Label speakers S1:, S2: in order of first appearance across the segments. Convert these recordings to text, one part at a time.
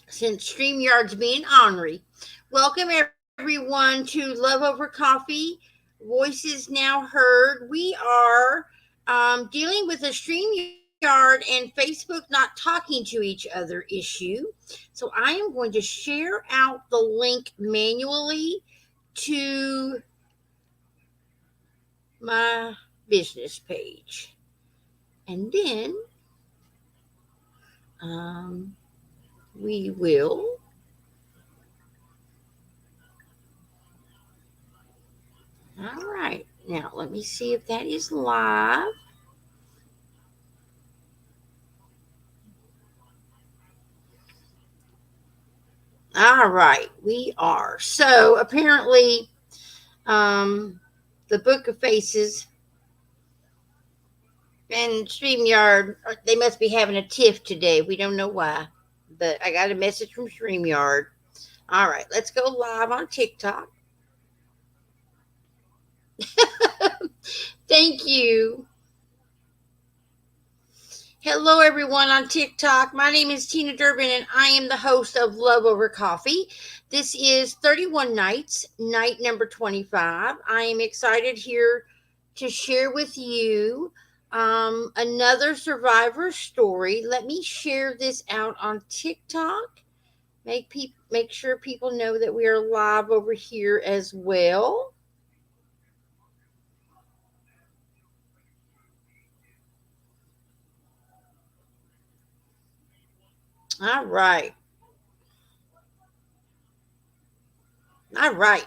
S1: since StreamYard's being ornery. Welcome everyone to Love Over Coffee. Voices now heard. We are dealing with a StreamYard and Facebook not talking to each other issue. So I am going to share out the link manually to my business page. And then um, we will All right. Now, let me see if that is live. All right. We are. So, apparently, um, the Book of Faces and StreamYard, they must be having a tiff today. We don't know why. But I got a message from StreamYard. All right. Let's go live on TikTok. Thank you. Hello, everyone on TikTok. My name is Tina Durbin, and I am the host of Love Over Coffee. This is 31 Nights, night number 25. I am excited here to share with you another survivor story. Let me share this out on TikTok. Make sure people know that we are live over here as well. All right. All right.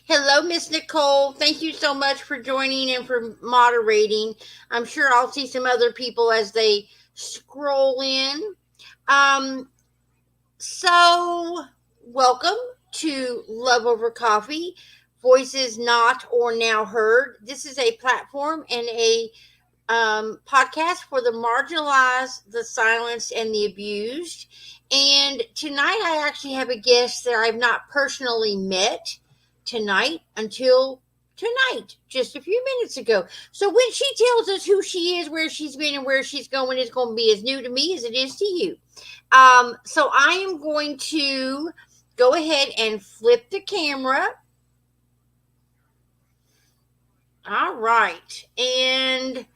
S1: Hello, Miss Nicole. Thank you so much for joining and for moderating. I'm sure I'll see some other people as they scroll in. Um, so welcome to Love Over Coffee, Voices Not or Now Heard. This is a platform and a podcast for the marginalized, the silenced, and the abused. And tonight, I actually have a guest that I've not personally met tonight until tonight, just a few minutes ago. So when she tells us who she is, where she's been, and where she's going, it's going to be as new to me as it is to you. So I am going to go ahead and flip the camera. All right. And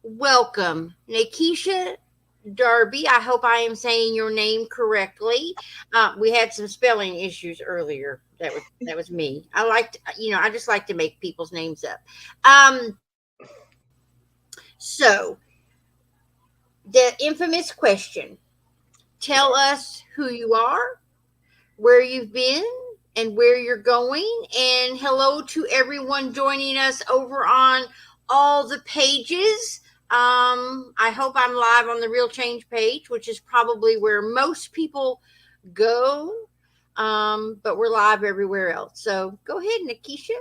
S1: welcome, Naykishia Darby. I hope I am saying your name correctly. We had some spelling issues earlier. That was me. I just like to make people's names up. Um, so the infamous question: tell us who you are, where you've been, and where you're going. And hello to everyone joining us over on all the pages. I hope I'm live on the Real Change page, which is probably where most people go. But we're live everywhere else. So go ahead, Naykishia.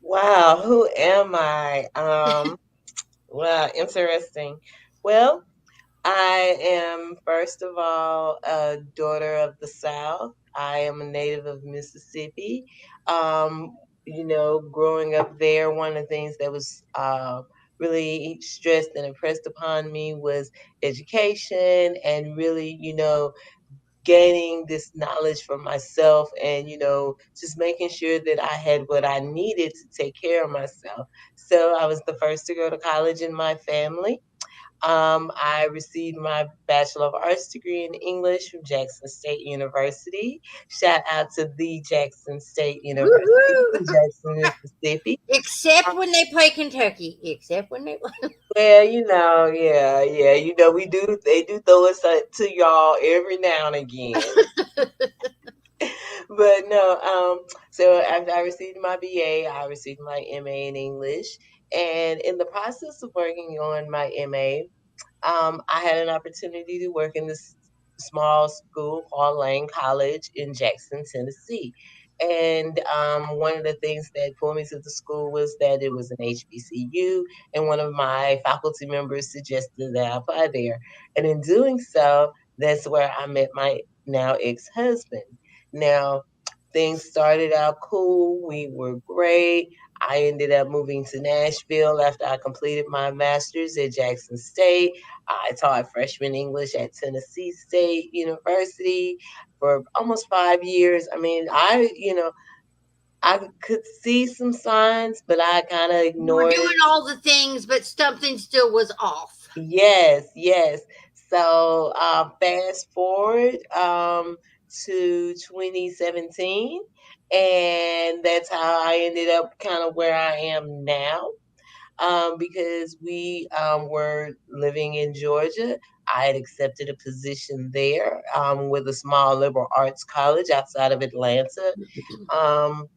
S2: Wow, who am I? Wow, interesting. Well, I am first of all a daughter of the South. I am a native of Mississippi. Growing up there, one of the things that was really stressed and impressed upon me was education and really, gaining this knowledge for myself and just making sure that I had what I needed to take care of myself. So I was the first to go to college in my family. I received my Bachelor of Arts degree in English from Jackson State University. Shout out to the Jackson State University
S1: Woohoo!
S2: in Jackson, Mississippi.
S1: Except when they play Kentucky. Except when they.
S2: Well, yeah, they do throw us to y'all every now and again. But no, so after I received my BA, I received my MA in English. And in the process of working on my MA, I had an opportunity to work in this small school called Lane College in Jackson, Tennessee. And one of the things that pulled me to the school was that it was an HBCU, and one of my faculty members suggested that I apply there. And in doing so, that's where I met my now ex husband. Now, things started out cool. We were great. I ended up moving to Nashville after I completed my master's at Jackson State. I taught freshman English at Tennessee State University for almost 5 years. I mean, I could see some signs, but I kind of
S1: You were
S2: ignored
S1: doing
S2: it.
S1: all the things, but something still was off.
S2: Yes, yes. So fast forward to 2017, and that's how I ended up kind of where I am now. Because we were living in Georgia. I had accepted a position there with a small liberal arts college outside of Atlanta. Um,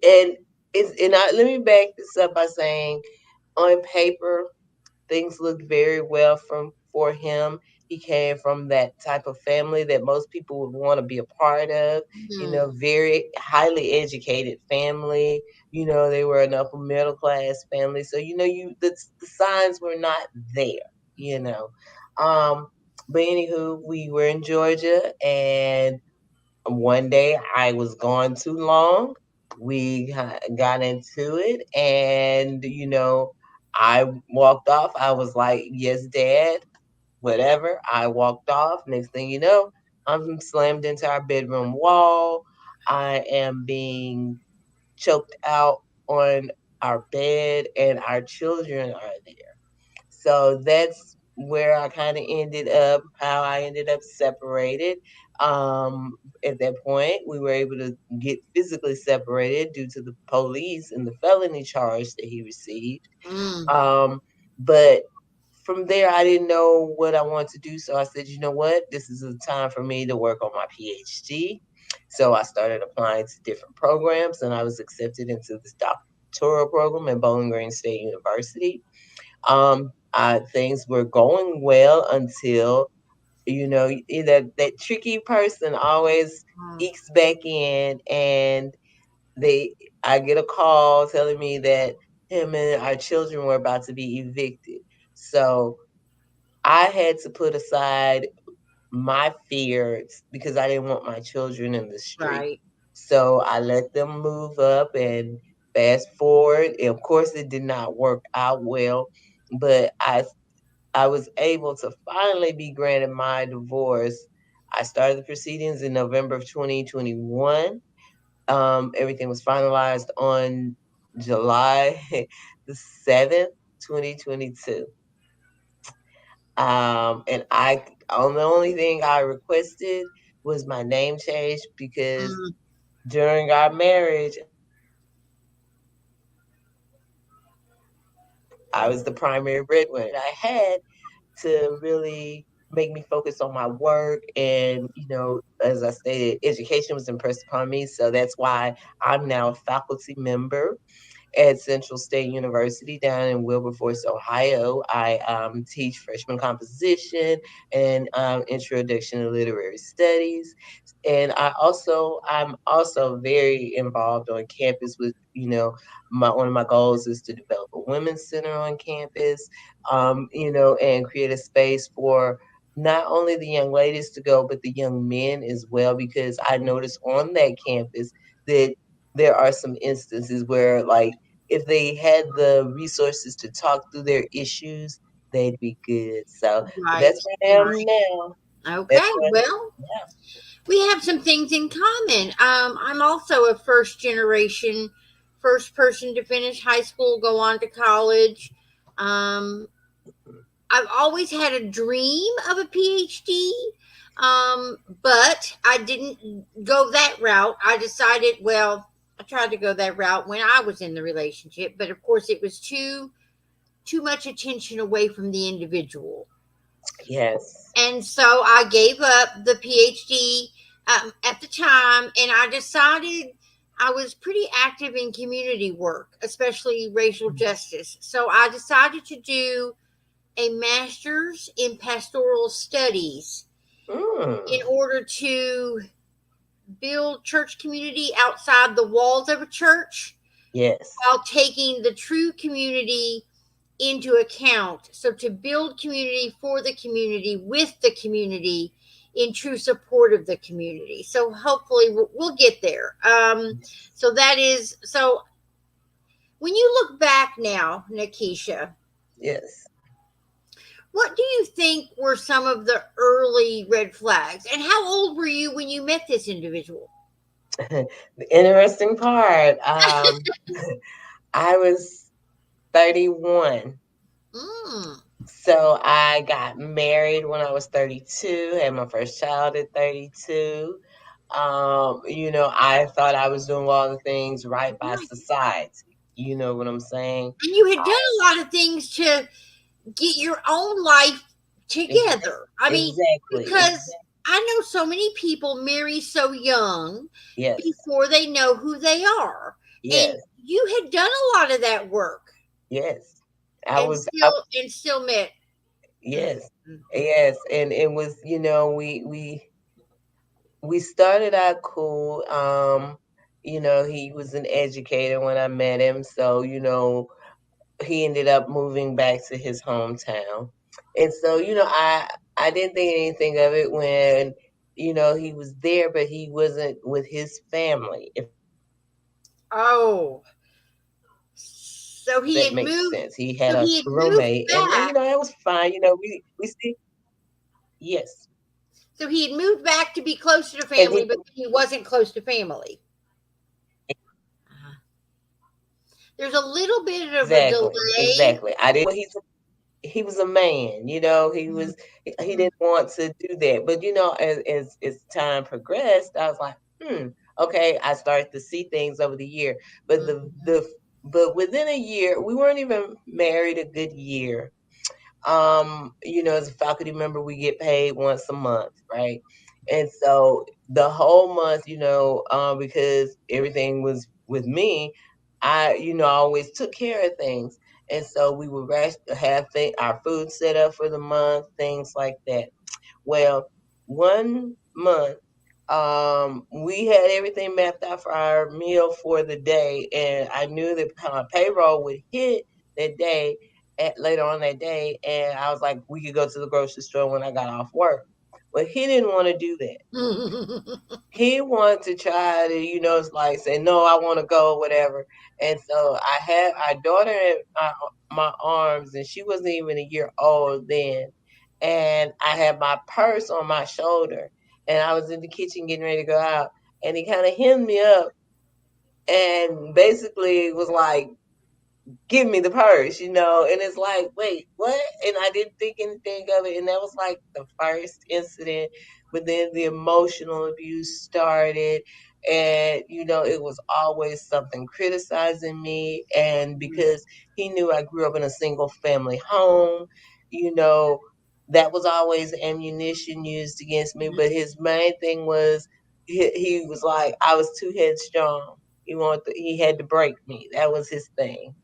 S2: and let me back this up by saying, on paper, things looked very well for him. He came from that type of family that most people would want to be a part of.
S1: Hmm.
S2: Very highly educated family. They were an upper middle class family. So the signs were not there. You know, um, but anywho, we were in Georgia, and one day I was gone too long. We got into it, and I walked off. I was like, "Yes, Dad," whatever. I walked off. Next thing you know, I'm slammed into our bedroom wall. I am being choked out on our bed, and our children are there. So that's where I kind of ended up, how I ended up separated. At that point, we were able to get physically separated due to the police and the felony charge that he received.
S1: Mm.
S2: Um, but from there, I didn't know what I wanted to do. So I said, you know what? This is a time for me to work on my PhD. So I started applying to different programs, and I was accepted into this doctoral program at Bowling Green State University. Things were going well until that tricky person always
S1: Mm.
S2: ekes back in, and they I get a call telling me that him and our children were about to be evicted. So I had to put aside my fears because I didn't want my children in the street.
S1: Right.
S2: So I let them move up, and fast forward. And of course, it did not work out well, but I was able to finally be granted my divorce. I started the proceedings in November of 2021. Everything was finalized on July the 7th, 2022. And the only thing I requested was my name changed because
S1: Mm.
S2: during our marriage, I was the primary breadwinner. I had to really make me focus on my work. And, as I stated, education was impressed upon me. So that's why I'm now a faculty member at Central State University down in Wilberforce, Ohio. I teach freshman composition and introduction to literary studies. And I'm also very involved on campus with, one of my goals is to develop a women's center on campus, and create a space for not only the young ladies to go, but the young men as well, because I noticed on that campus that there are some instances where, like, if they had the resources to talk through their issues, they'd be good. So
S1: Right.
S2: that's where I am
S1: Right.
S2: now. That's
S1: Okay.
S2: where,
S1: Well,
S2: yeah.
S1: we have some things in common. I'm also a first generation, first person to finish high school, go on to college. Um, I've always had a dream of a PhD, but I didn't go that route. I decided, well, I tried to go that route when I was in the relationship, but of course, it was too much attention away from the individual.
S2: Yes.
S1: And so I gave up the PhD at the time, and I decided I was pretty active in community work, especially racial justice. So I decided to do a master's in pastoral studies in
S2: Mm.
S1: order to build church community outside the walls of a church
S2: Yes.
S1: while taking the true community into account. So to build community for the community with the community in true support of the community. So hopefully we'll get there. So that is so. When you look back now, Naykishia,
S2: Yes.
S1: what do you think were some of the early red flags? And how old were you when you met this individual?
S2: The interesting part, I was 31.
S1: Mm,
S2: So I got married when I was 32, had my first child at 32. I thought I was doing all the things right by
S1: right.
S2: society. You know what I'm saying?
S1: And you had done a lot of things to get your own life
S2: Ex-
S1: together. I mean,
S2: exactly.
S1: because I know so many people marry so young
S2: Yes.
S1: before they know who they are. And
S2: Yes.
S1: you had done a lot of that work
S2: Yes. I
S1: and
S2: was I,
S1: still met. Mm,
S2: yes.
S1: mm,
S2: Yes, and it was, we started out cool. He was an educator when I met him, so he ended up moving back to his hometown. And so, I didn't think anything of it when, he was there, but he wasn't with his family, if
S1: oh, so he
S2: that
S1: had
S2: makes
S1: moved.
S2: sense. He had
S1: So
S2: a
S1: he had moved
S2: roommate, and
S1: back.
S2: it was fine. We see, yes.
S1: So he had moved back to be closer to
S2: And
S1: family, but he wasn't close to family. Uh, There's a little bit of a
S2: exactly,
S1: delay.
S2: exactly. I didn't he was a man, he didn't want to do that. But as time progressed, I was like, okay, I started to see things over the year. But but within a year, we weren't even married a good year. As a faculty member, we get paid once a month, right? And so the whole month, because everything was with me, I always took care of things. And so we would have our food set up for the month, things like that. Well, one month, we had everything mapped out for our meal for the day, and I knew that my payroll would hit that day later on that day, and I was like, we could go to the grocery store when I got off work. Well, he didn't want to do that. He wanted to try to, it's like say, no, I want to go, whatever. And so I had our daughter in my arms, and she wasn't even a year old then. And I had my purse on my shoulder, and I was in the kitchen getting ready to go out. And he kind of hemmed me up and basically was like, give me the purse, and it's like, wait, what? And I didn't think anything of it. And that was like the first incident, but then the emotional abuse started. And, it was always something criticizing me. And because he knew I grew up in a single family home, you know, that was always ammunition used against me. But his main thing was he was like, I was too headstrong. He had to break me. That was his thing.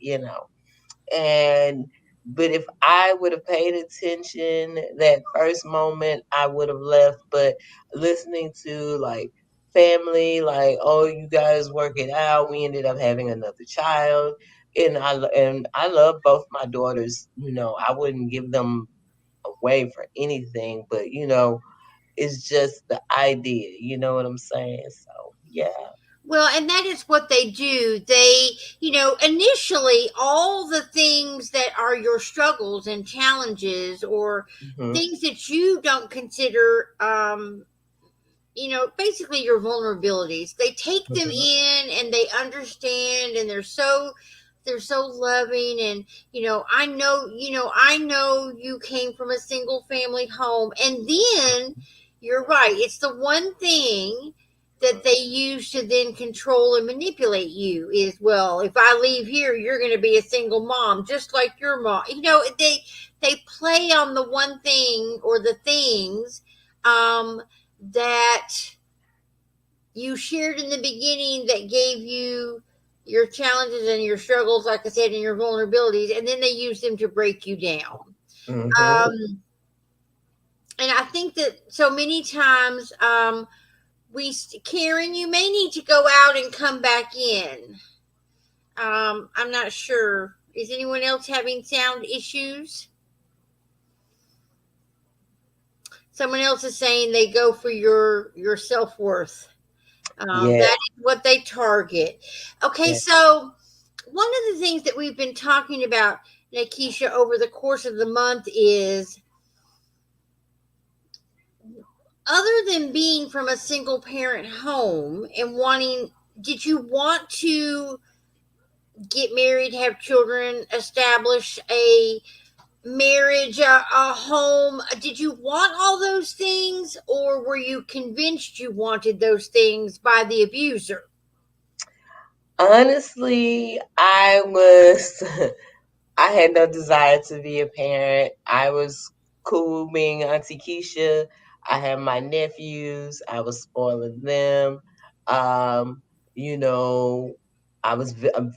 S2: And but if I would have paid attention that first moment, I would have left. But listening to like family, like, oh, you guys work it out. We ended up having another child, and I love both my daughters. I wouldn't give them away for anything, but it's just the idea. You know what I'm saying? So yeah.
S1: Well, and that is what they do. Initially, all the things that are your struggles and challenges or
S2: Hmm.
S1: things that you don't consider, basically your vulnerabilities, they take them
S2: Hmm.
S1: in and they understand and they're so loving. And I know you came from a single family home, and then you're right, it's the one thing that they use to then control and manipulate you is, well, if I leave here, you're going to be a single mom just like your mom. They play on the one thing or the things um that you shared in the beginning that gave you your challenges and your struggles, like I said, and your vulnerabilities, and then they use them to break you down.
S2: Hmm.
S1: Um, and I think that so many times, Karen, you may need to go out and come back in. I'm not sure. Is anyone else having sound issues? Someone else is saying they go for your self worth.
S2: Yeah.
S1: That is what they target. Okay,
S2: Yeah.
S1: so one of the things that we've been talking about, Naykishia, over the course of the month is, other than being from a single parent home and wanting, did you want to get married, have children, establish a marriage, a home? Did you want all those things, or were you convinced you wanted those things by the abuser?
S2: Honestly, I was I had no desire to be a parent. I was cool being Auntie Keisha. I had my nephews. I was spoiling them. Um, you know, a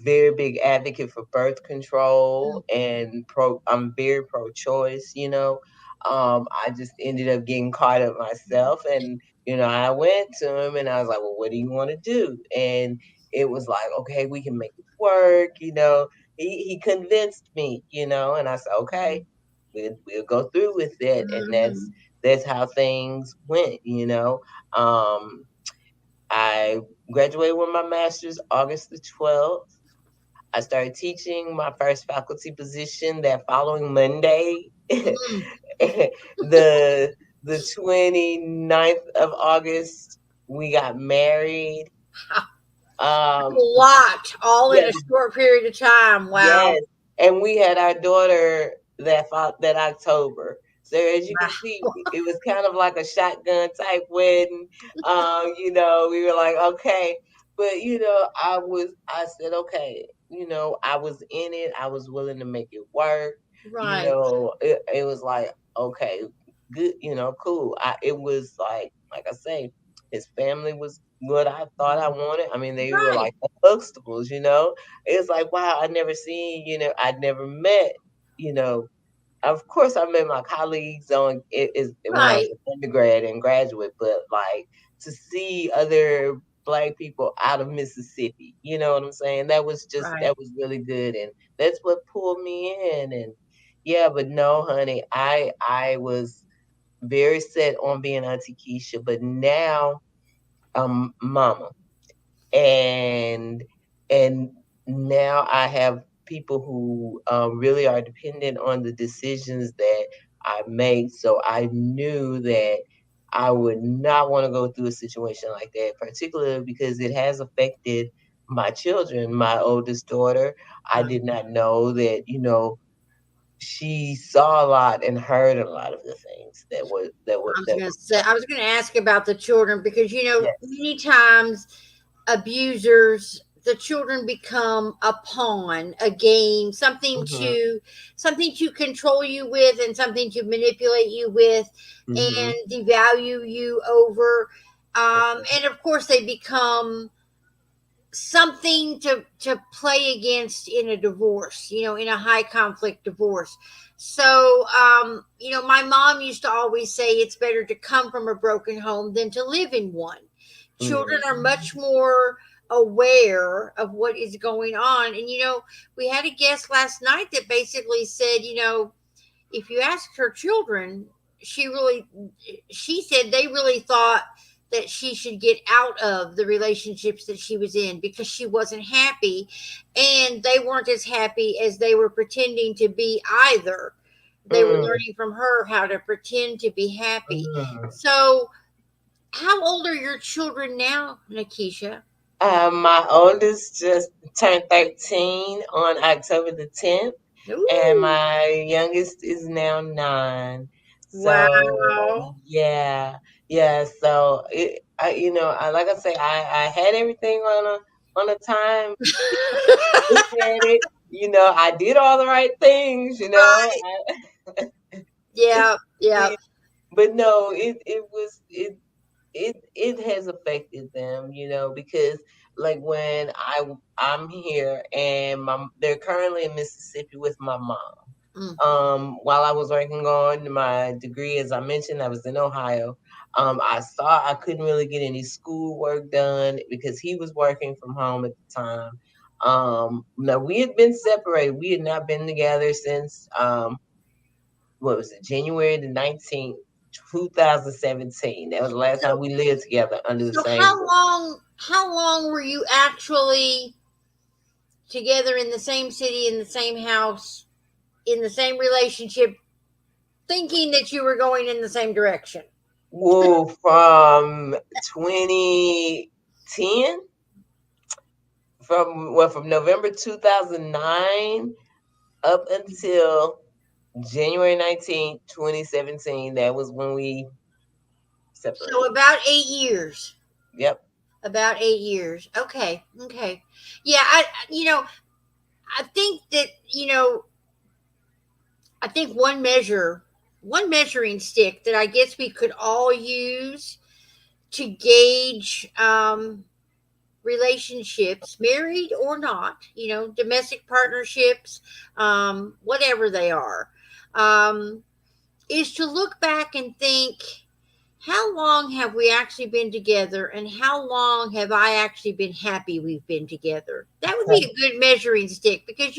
S2: very big advocate for birth control and I'm very pro-choice. I just ended up getting caught up myself, and I went to him and I was like, "Well, what do you want to do?" And it was like, "Okay, we can make it work." He convinced me, and I said, okay, we'll go through with it, and that's
S1: Mm-hmm.
S2: that's how things went. Um, I graduated with my master's August the 12th. I started teaching my first faculty position that following Monday.
S1: Mm-hmm.
S2: the the 29th of August, we got married.
S1: A
S2: Um,
S1: lot, all in
S2: yeah,
S1: a short period of time. Wow.
S2: Yes, and we had our daughter that October. So as you can see,
S1: Wow.
S2: it was kind of like a shotgun type wedding. We were like, okay, but I said, okay, I was in it. I was willing to make it work.
S1: Right.
S2: It was like, okay, good, cool. It was like I say, his family was what I thought I wanted. I mean, they were
S1: Right.
S2: like Huxtables. It's like, wow, I'd never met, you know, of course I met my colleagues on it is when I was
S1: Right.
S2: an undergrad and graduate, but like to see other Black people out of Mississippi, you know what I'm saying?
S1: Right.
S2: That was really good, and that's what pulled me in. And yeah, but no, honey, I was very set on being Auntie Keisha, but now I'm mama, and and now I have people who really are dependent on the decisions that I make. So I knew that I would not want to go through a situation like that, particularly because it has affected my children. My oldest daughter, I
S1: Right.
S2: did not know that, she saw a lot and heard a lot of the things that were
S1: I was gonna ask about the children, because
S2: yes.
S1: many times abusers, the children become a pawn, a game,
S2: Mhm.
S1: something to control you with, and something to manipulate you with,
S2: Mhm.
S1: and devalue you over. And of course, they become something to play against in a divorce, in a high conflict divorce. So my mom used to always say it's better to come from a broken home than to live in one. Children
S2: Mhm.
S1: are much more aware of what is going on. And we had a guest last night that basically said, if you asked her children, she really she said they really thought that she should get out of the relationships that she was in, because she wasn't happy, and they weren't as happy as they were pretending to be either. They were
S2: Mm.
S1: learning from her how to pretend to be happy.
S2: Mm.
S1: So how old are your children now, Naykishia?
S2: My oldest just turned 13 on October the 10th, and
S1: Ooh,
S2: my youngest is now 9. So
S1: wow.
S2: yeah, yeah. So like I say, I had everything on a time. Look at it, I did all the right things.
S1: Right. Yeah, yeah.
S2: Yeah, but no, it has affected them, because like when I'm here and they're currently in Mississippi with my mom.
S1: Mm.
S2: While I was working on my degree, as I mentioned, I was in Ohio. I saw I couldn't really get any school work done because he was working from home at the time. Now we had been separated. We had not been together since what was it, January the 19th, 2017. That was the last time
S1: So
S2: we lived together under the
S1: So
S2: same roof.
S1: how long were you actually together in the same city, in the same house, in the same relationship, thinking that you were going in the same direction?
S2: Whoa, from 2010, from November 2009 up until January 19th, 2017. That was when we
S1: So
S2: separated.
S1: about 8 years.
S2: Yep.
S1: About 8 years. Okay. Okay. Yeah. I think that, I think one measuring stick that I guess we could all use to gauge relationships, married or not, domestic partnerships, whatever they are, um, is to look back and think, how long have we actually been together, and how long have I actually been happy we've been together? That would be a good measuring stick, because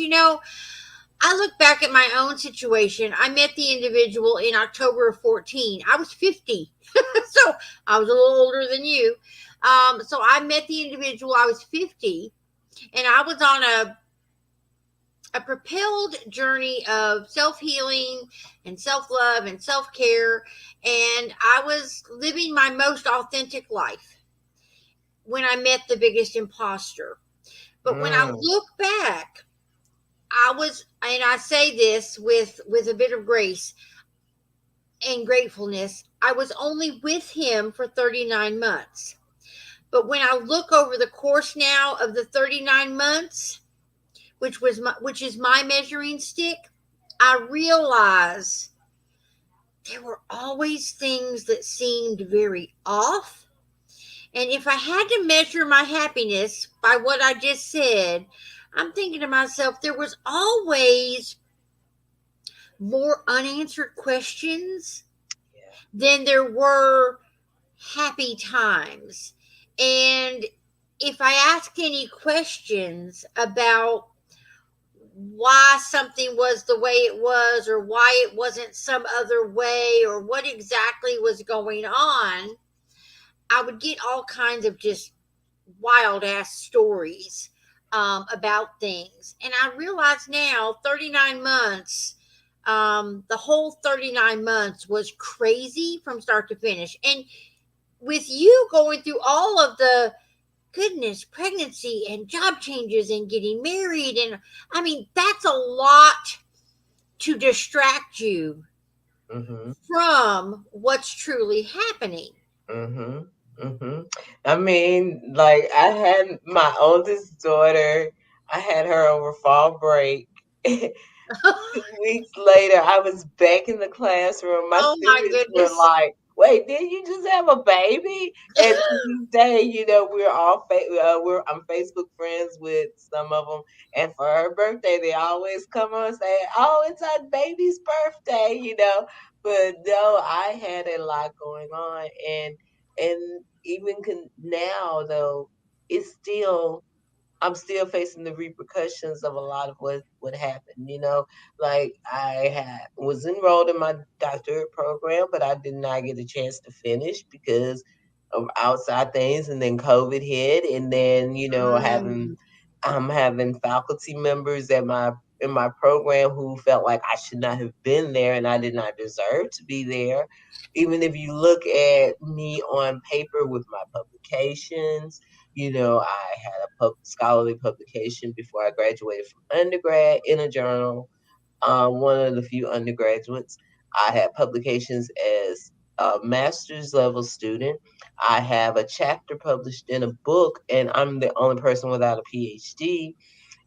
S1: I look back at my own situation. I met the individual in October of 14. I was 50. So I was a little older than you. So I met the individual, I was 50, and I was on a propelled journey of self healing and self love and self care. And I was living my most authentic life when I met the biggest imposter. But when I
S2: Mm,
S1: look back, and I say this with a bit of grace and gratefulness, I was only with him for 39 months. But when I look over the course now of the 39 months, which is my measuring stick, I realize there were always things that seemed very off. And if I had to measure my happiness by what I just said, I'm thinking to myself, there was always more unanswered questions
S2: yeah.
S1: than there were happy times. And if I asked any questions about why something was the way it was, or why it wasn't some other way, or what exactly was going on, I would get all kinds of just wild ass stories about things. And I realize now, 39 months, the whole 39 months was crazy from start to finish. And with you going through all of the goodness, pregnancy and job changes and getting married, and I mean, that's a lot to distract you
S2: Mhm.
S1: from what's truly happening.
S2: Mhm. Mhm. I mean, like I had my oldest daughter. I had her over fall break. 2 weeks later, I was back in the classroom. My
S1: Oh my
S2: students were
S1: goodness.
S2: like, "Wait, did you just have a baby?" And to this day, I'm Facebook friends with some of them. And for her birthday, they always come on and say, "Oh, it's our baby's birthday." But no, I had a lot going on, and even now though, it's still I'm still facing the repercussions of a lot of what happened. Like I had was enrolled in my doctorate program, but I did not get a chance to finish because of outside things, and then COVID hit, and then
S1: Mm.
S2: I'm having faculty members in my program who felt like I should not have been there and I did not deserve to be there. Even if you look at me on paper with my publications, I had a scholarly publication before I graduated from undergrad in a journal, one of the few undergraduates. I had publications as a master's level student. I have a chapter published in a book, and I'm the only person without a PhD.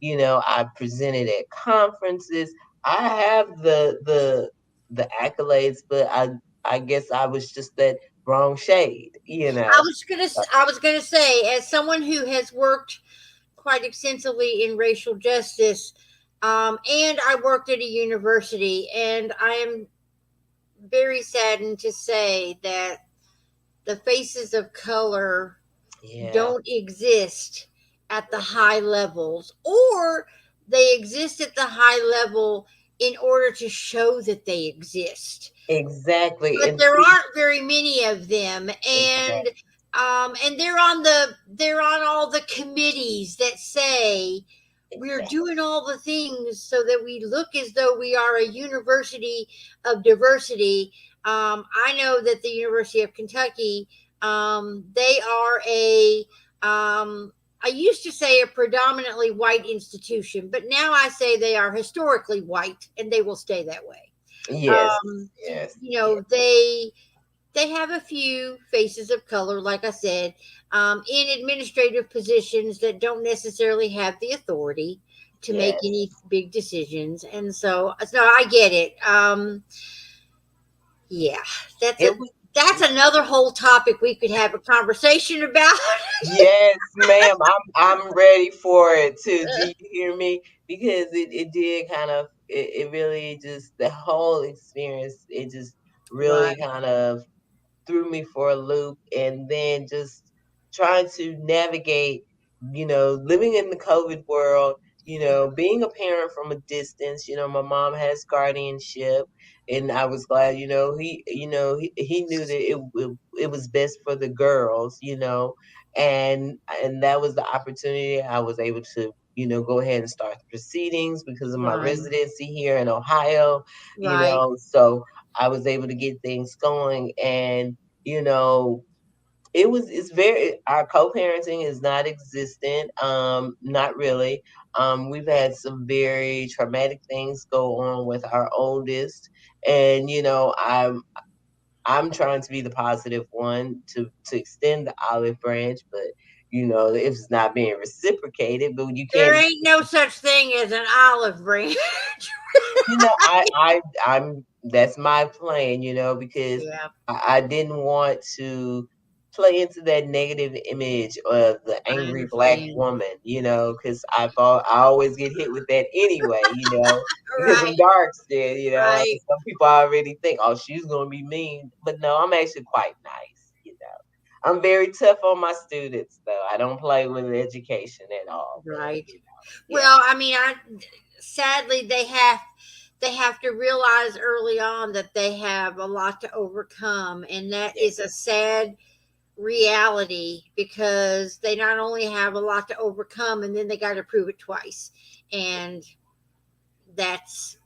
S2: I presented at conferences. I have the accolades, but I guess I was just that wrong shade.
S1: I was gonna say, as someone who has worked quite extensively in racial justice, and I worked at a university, and I am very saddened to say that the faces of color
S2: Yeah,
S1: don't exist at the high levels, or they exist at the high level in order to show that they exist.
S2: exactly.
S1: But
S2: And
S1: there
S2: see,
S1: aren't very many of them,
S2: exactly.
S1: and they're on all the committees that say we're
S2: Exactly.
S1: doing all the things so that we look as though we are a university of diversity. I know that the University of Kentucky, they are a, I used to say a predominantly white institution, but now I say they are historically white and they will stay that way.
S2: Yes,
S1: Um,
S2: yes,
S1: you know,
S2: yes,
S1: they have a few faces of color, like I said, in administrative positions that don't necessarily have the authority to make any
S2: yes.
S1: big decisions, and so I get it. Yeah, that's a
S2: It was.
S1: that's another whole topic we could have a conversation about.
S2: Yes, ma'am. I'm ready for it too. Do you hear me? Because it did kind of it really just the whole experience, it just really
S1: Right,
S2: kind of threw me for a loop, and then just trying to navigate, living in the COVID world, being a parent from a distance. My mom has guardianship, and I was glad, he knew that it was best for the girls, and that was the opportunity I was able to, go ahead and start the proceedings because of my
S1: right,
S2: residency here in Ohio,
S1: right.
S2: so I was able to get things going, and you know it's very, our co-parenting is not existent, not really. We've had some very traumatic things go on with our oldest, and I'm trying to be the positive one to extend the olive branch, but if it's not being reciprocated, but you
S1: There
S2: can't.
S1: ain't no such thing as an olive branch.
S2: I'm that's my plan, because
S1: Yeah,
S2: I didn't want to play into that negative image of the
S1: I
S2: angry black
S1: understand.
S2: woman, because I always get hit with that anyway, because
S1: Right,
S2: I'm dark skinned,
S1: right,
S2: and some people already think, oh, she's gonna be mean, but no, I'm actually quite nice. I'm very tough on my students, though. I don't play with education at all, but
S1: right.
S2: yeah,
S1: Well, I mean, I sadly they have to realize early on that they have a lot to overcome, and that
S2: yes,
S1: is a sad reality because they not only have a lot to overcome, and then they got to prove it twice, and that's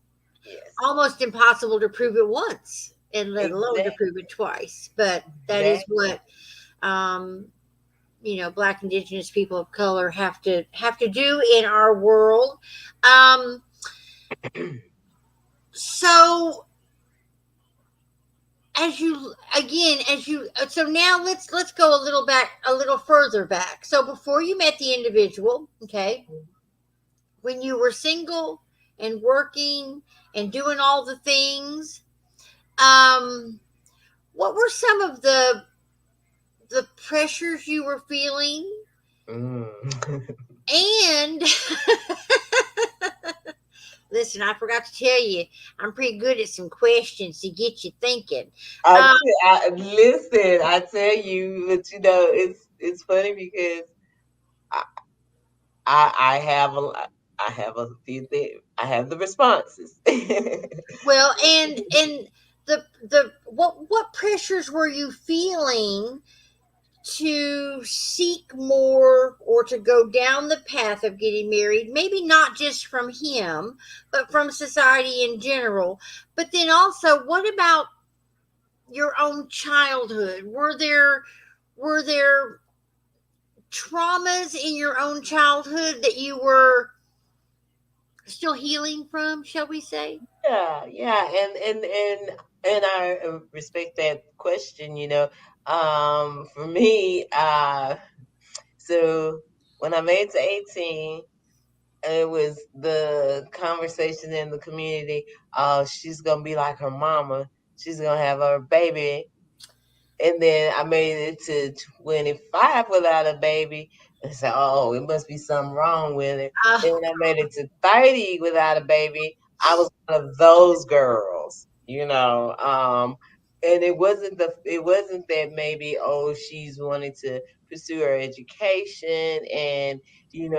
S2: yes,
S1: almost impossible to prove it once, and let alone to
S2: exactly,
S1: prove it twice. But that is
S2: exactly.
S1: what um, Black Indigenous people of color have to do in our world. Um, so so now let's go a little further back. So before you met the individual, okay, when you were single and working and doing all the things, um, what were some of the pressures you were feeling?
S2: Mm.
S1: And listen, I forgot to tell you, I'm pretty good at some questions to get you thinking. Um,
S2: Listen, I tell you, but it's funny because I, I have I have a few things. I have the responses.
S1: well, and the what pressures were you feeling to seek more or to go down the path of getting married? Maybe not just from him, but from society in general. But then also, what about your own childhood? Were there traumas in your own childhood that you were still healing from, shall we say?
S2: Yeah, yeah, and I respect that question. For me, so when I made it to 18. It was the conversation in the community. She's gonna be like her mama. She's gonna have her baby, and then I made it to 25 without a baby. And said, "Oh, it must be something wrong with it." Then
S1: Oh,
S2: when I made it to 30 without a baby, I was one of those girls. and it wasn't that maybe, oh, she's wanting to pursue her education, and she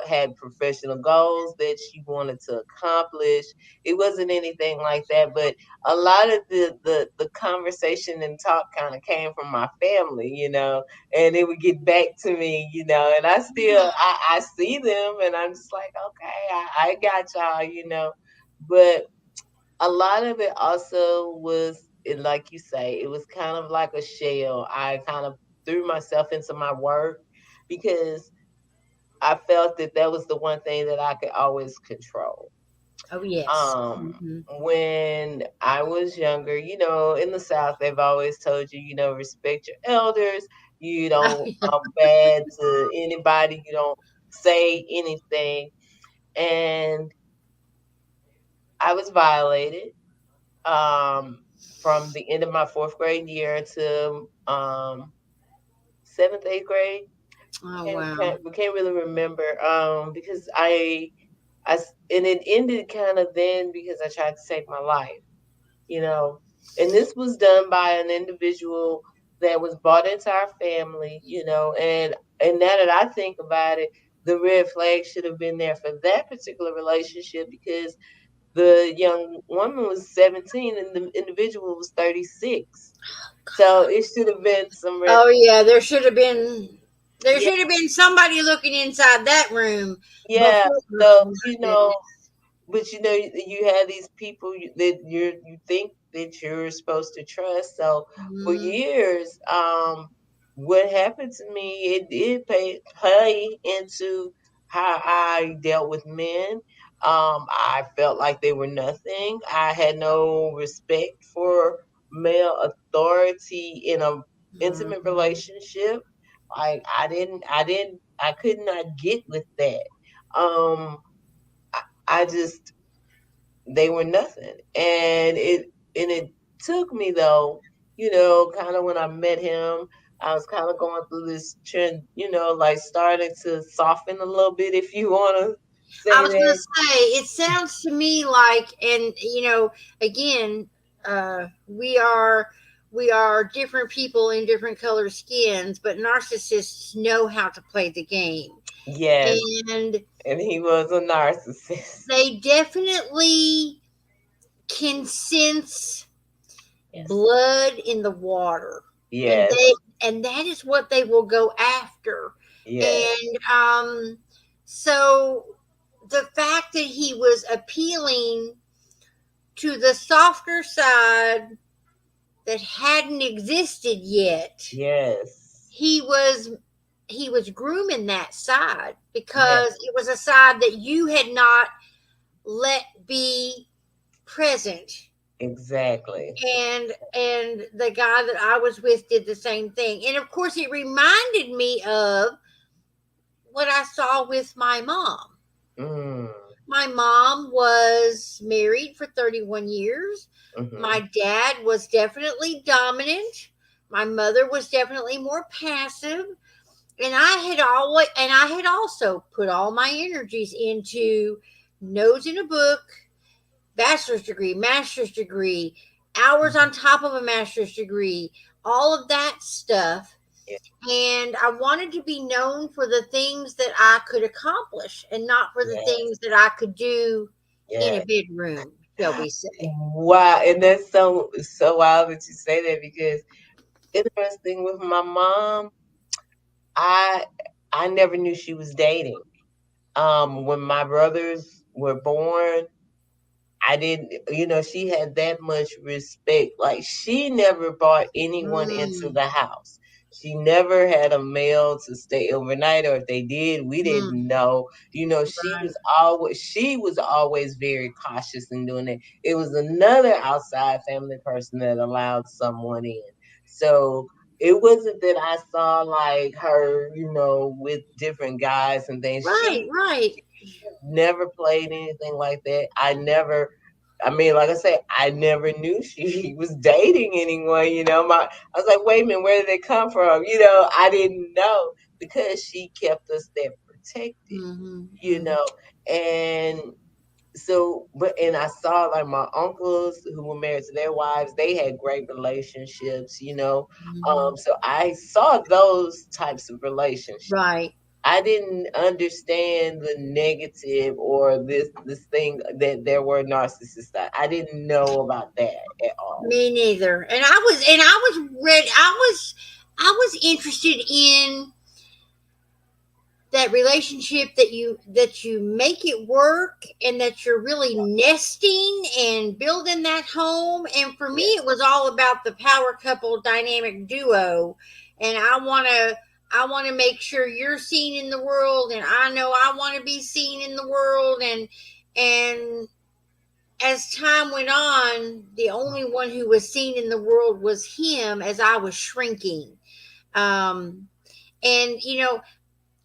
S2: had professional goals that she wanted to accomplish. It wasn't anything like that, but a lot of the conversation and talk kind of came from my family, and it would get back to me, and I still I see them, and I'm just like, okay, I got y'all, but a lot of it also was, like you say, it was kind of like a shell. I kind of threw myself into my work because I felt that that was the one thing that I could always control.
S1: Oh yes.
S2: Um,
S1: Hmm.
S2: when I was younger, in the South, they've always told you, respect your elders. You don't bad to anybody. You don't say anything. And I was violated from the end of my fourth grade year to seventh, eighth grade.
S1: Oh
S2: Can't,
S1: wow.
S2: can't, we can't really remember because and it ended kind of then because I tried to take my life, you know. And this was done by an individual that was brought into our family, and now that I think about it, the red flag should have been there for that particular relationship because the young woman was 17 and the individual was 36. So it should have been some red.
S1: Oh yeah, there should have been
S2: Yeah,
S1: somebody looking inside that room
S2: yeah.
S1: before.
S2: So,
S1: Oh my goodness.
S2: but you have these people that you think that you're supposed to trust. So for
S1: Mhm.
S2: years, what happened to me, it did play into how I dealt with men. I felt like they were nothing. I had no respect for male authority in a intimate
S1: Mhm.
S2: relationship. Like I could not get with that. Um, I just they were nothing. And it took me though, kind of when I met him, I was kind of going through this trend, like starting to soften a little bit, if you want to
S1: I
S2: say
S1: was going to
S2: that.
S1: say, it sounds to me like, and again, we are different people in different color skins, but narcissists know how to play the game,
S2: Yes,
S1: and
S2: and he was a narcissist.
S1: they definitely can sense
S2: Yes.
S1: blood in the water, and
S2: Yes.
S1: that is what they will go after.
S2: Yes.
S1: And so the fact that he was appealing to the softer side that hadn't existed yet,
S2: Yes.
S1: he was he was grooming that side
S2: Yes.
S1: because it was a side that you had not let be present.
S2: Exactly.
S1: And the guy that I was with did the same thing. And of course it reminded me of what I saw with my mom.
S2: Mm.
S1: My mom was married for 31 years.
S2: Mm-hmm.
S1: My dad was definitely dominant. My mother was definitely more passive. And I had also put all my energies into notes in a book, bachelor's degree, master's degree, hours on top of a master's degree, all of that stuff.
S2: Yeah.
S1: And I wanted to be known for the things that I could accomplish and not for the
S2: Yes.
S1: things that I could do in a
S2: Yes.
S1: bedroom, shall we say.
S2: Wow, and that's so wild that you say that because interesting with my mom, I I never knew she was dating. When my brothers were born, I didn't, she had that much respect. Like she never brought anyone into
S1: Mm,
S2: the house. She never had a male to stay overnight, or if they did, we didn't
S1: mm,
S2: know.
S1: right,
S2: She was always very cautious in doing it. It was another outside family person that allowed someone in. So it wasn't that I saw like her, with different guys and things.
S1: right, right.
S2: Never played anything like that. I mean, like I said, I never knew she was dating anyone, I was like, wait a minute, where did they come from? I didn't know because she kept us that protected,
S1: Hmm,
S2: you
S1: hmm.
S2: know, and so but and I saw like my uncles who were married to their wives, they had great relationships, you know.
S1: Mhm.
S2: So I saw those types of relationships.
S1: Right.
S2: I didn't understand the negative or this thing that there were narcissists. I didn't know about that at all.
S1: Me neither. And I was ready. I was interested in that relationship that you make it work and that you're really nesting and building that home. And for me,
S2: Yeah,
S1: it was all about the power couple dynamic duo. And I want to make sure you're seen in the world, and I know I want to be seen in the world. And as time went on, the only one who was seen in the world was him as I was shrinking. Um, and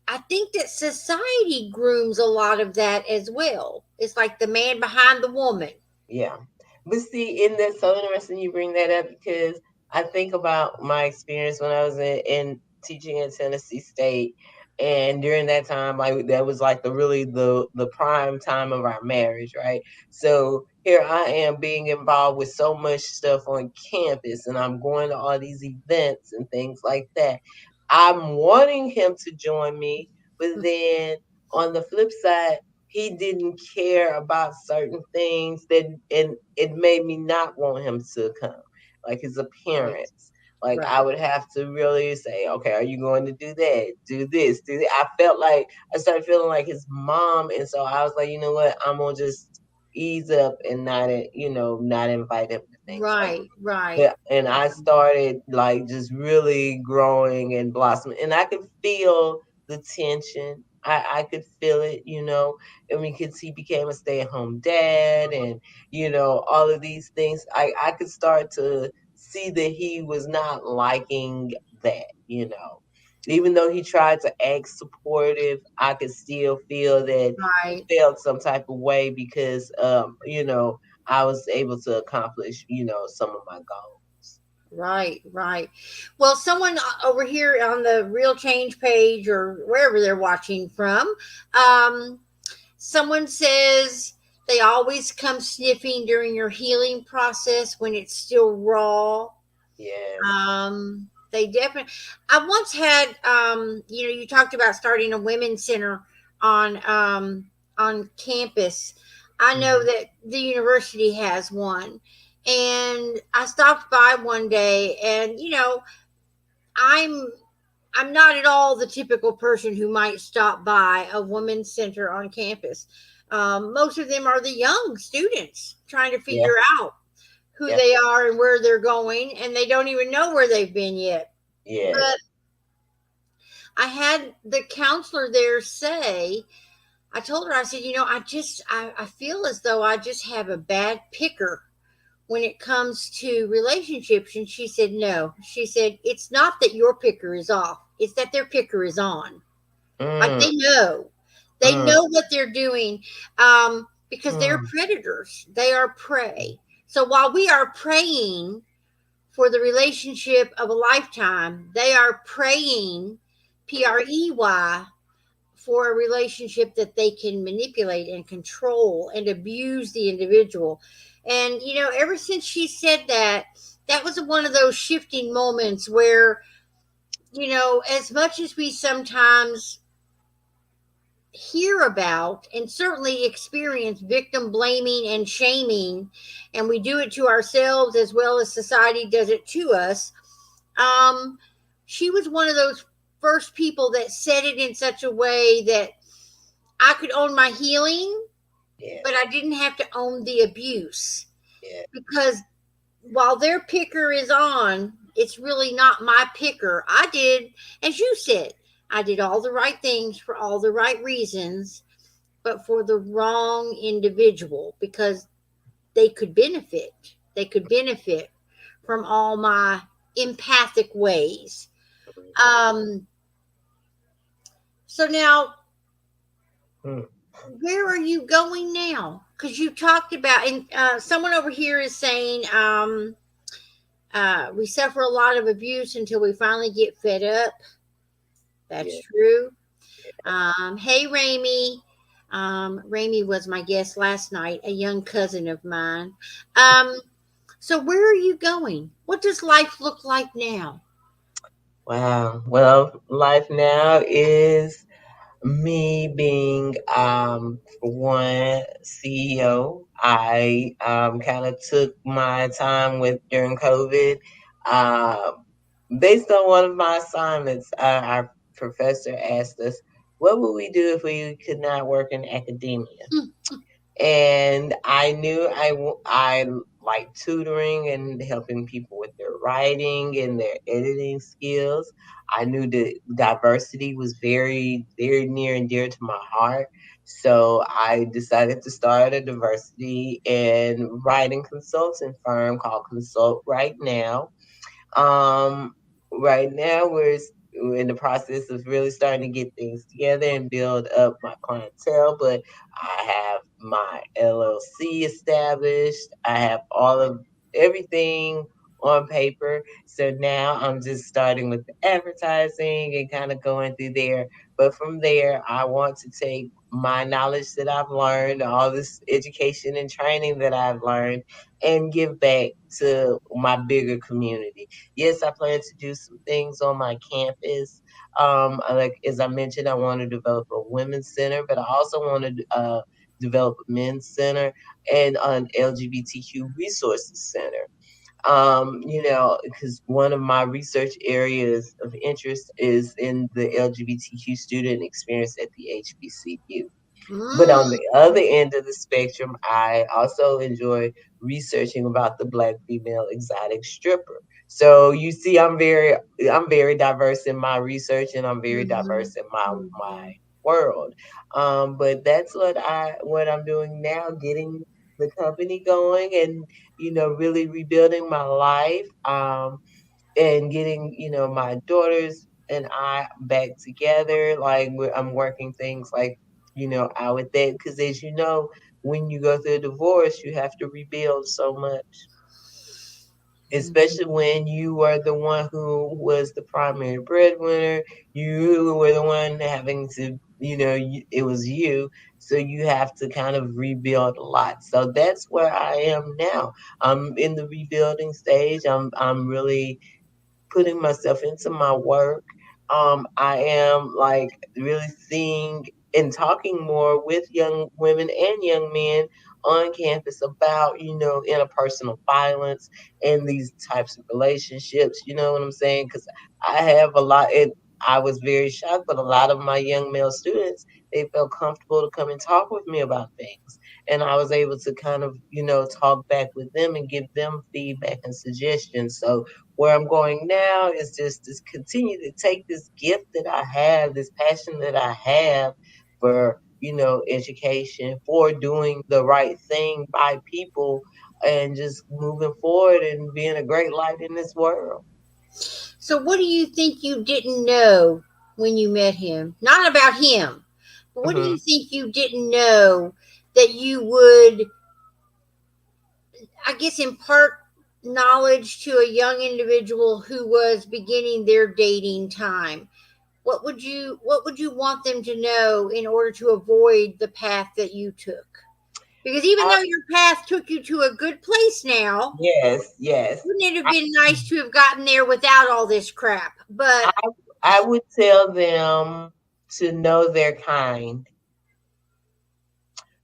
S1: I think that society grooms a lot of that as well. It's like the man behind the woman.
S2: yeah. But see, in that so interesting you bring that up because I think about my experience when I was in teaching in Tennessee State, and during that time, like that was like the prime time of our marriage, right? So here I am being involved with so much stuff on campus, and I'm going to all these events and things like that. I'm wanting him to join me, but then on the flip side, he didn't care about certain things that, and it made me not want him to come, like his
S1: Right,
S2: appearance. Like I
S1: right,
S2: would have to really say, okay, are you going to do that, do this, do that? I felt like I started feeling like his mom, and so I was like, you know what, I'm gonna just ease up and not not invite him to things like.
S1: right, right,
S2: Yeah, and I started like just really growing and blossoming, and I could feel the tension. I could feel it, you know. I mean, because he became a stay-at-home dad, and all of these things. I could start to see that he was not liking that, you know. Even though he tried to act supportive, I could still feel that he
S1: right,
S2: felt some type of way because, I was able to accomplish, some of my goals.
S1: right, right. Well, someone over here on the Real Change page or wherever they're watching from, um, someone says they always come sniffing during your healing process when it's still raw.
S2: Yes.
S1: They definitely. I once had, you talked about starting a women's center on campus. I know
S2: Hmm.
S1: that the university has one, and I stopped by one day, and I'm I'm not at all the typical person who might stop by a women's center on campus. Most of them are the young students trying to
S2: Yeah.
S1: figure out who
S2: Yeah.
S1: they are and where they're going, and they don't even know where they've been yet.
S2: Yes.
S1: But I had the counselor there say, I told her, I said, I feel as though I just have a bad picker when it comes to relationships. And she said, no. She said, it's not that your picker is off, it's that their picker is on. Like
S2: Mm,
S1: they know. They
S2: mm,
S1: know what they're doing, because they're
S2: mm.
S1: predators. They are prey. So while we are praying for the relationship of a lifetime, they are praying, PREY, for a relationship that they can manipulate and control and abuse the individual. And, ever since she said that, that was one of those shifting moments where, as much as we sometimes hear about and certainly experience victim blaming and shaming, and we do it to ourselves as well as society does it to us. um, she was one of those first people that said it in such a way that I could own my healing, but
S2: Yes.
S1: I didn't have to own the abuse,
S2: Yeah.
S1: because while their picker is on, it's really not my picker. I did, as you said, I did all the right things for all the right reasons, but for the wrong individual, because they could benefit. They could benefit from all my empathic ways. Um, so now,
S2: Mm,
S1: where are you going now? Because you talked about, and someone over here is saying, we suffer a lot of abuse until we finally get fed up. That's
S2: yeah.
S1: true. Hey, Ramy. Ramey was my guest last night, a young cousin of mine. Um, so, where are you going? What does life look like now?
S2: Wow. Well, life now is me being for one CEO. I kind of took my time with during COVID. Um, Based on one of my assignments, our professor asked us, "What would we do if we could not work in academia?" And I knew I like tutoring and helping people with their writing and their editing skills. I knew that diversity was very, very near and dear to my heart. So I decided to start a diversity and writing consulting firm called Consult Right Now. um, right now, we're in the process of really starting to get things together and build up my clientele. But I have my LLC established. I have all of everything on paper. So now I'm just starting with the advertising and kind of going through there. But from there, I want to take my knowledge that I've learned, all this education and training that I've learned, and give back to my bigger community. Yes, I plan to do some things on my campus. Like as I mentioned, I want to develop a women's center, but I also want to develop a men's center and an LGBTQ resources center. Because one of my research areas of interest is in the LGBTQ student experience at the HBCU. But on the
S1: Mm,
S2: other end of the spectrum, I also enjoy researching about the Black female exotic stripper. So you see, I'm very diverse in my research, and I'm very
S1: mhm,
S2: diverse in my
S1: mhm.
S2: world. But that's what I'm doing now, getting the company going, and really rebuilding my life. And getting my daughters and I back together. Like I'm working things like out with that, because as you know, when you go through a divorce, you have to rebuild so much, especially when you were the one who was the primary breadwinner. You were the one having to, it was you. So you have to kind of rebuild a lot. So that's where I am now. I'm in the rebuilding stage. I'm really putting myself into my work. I am like really seeing and talking more with young women and young men on campus about, interpersonal violence and these types of relationships. You know what I'm saying? Because I have a lot, and I was very shocked, but a lot of my young male students, they felt comfortable to come and talk with me about things. And I was able to kind of, talk back with them and give them feedback and suggestions. So where I'm going now is just to continue to take this gift that I have, this passion that I have for, education, for doing the right thing by people, and just moving forward and being a great light in this world.
S1: So, what do you think you didn't know when you met him? Not about him, but what do
S2: Hmm.
S1: you think you didn't know that you would, I guess, impart knowledge to a young individual who was beginning their dating time? What would you want them to know in order to avoid the path that you took? Because even
S2: I,
S1: though your path took you to a good place now,
S2: yes, yes.
S1: wouldn't it have been nice to have gotten there without all this crap?
S2: I,
S1: But
S2: I would tell them to know their kind,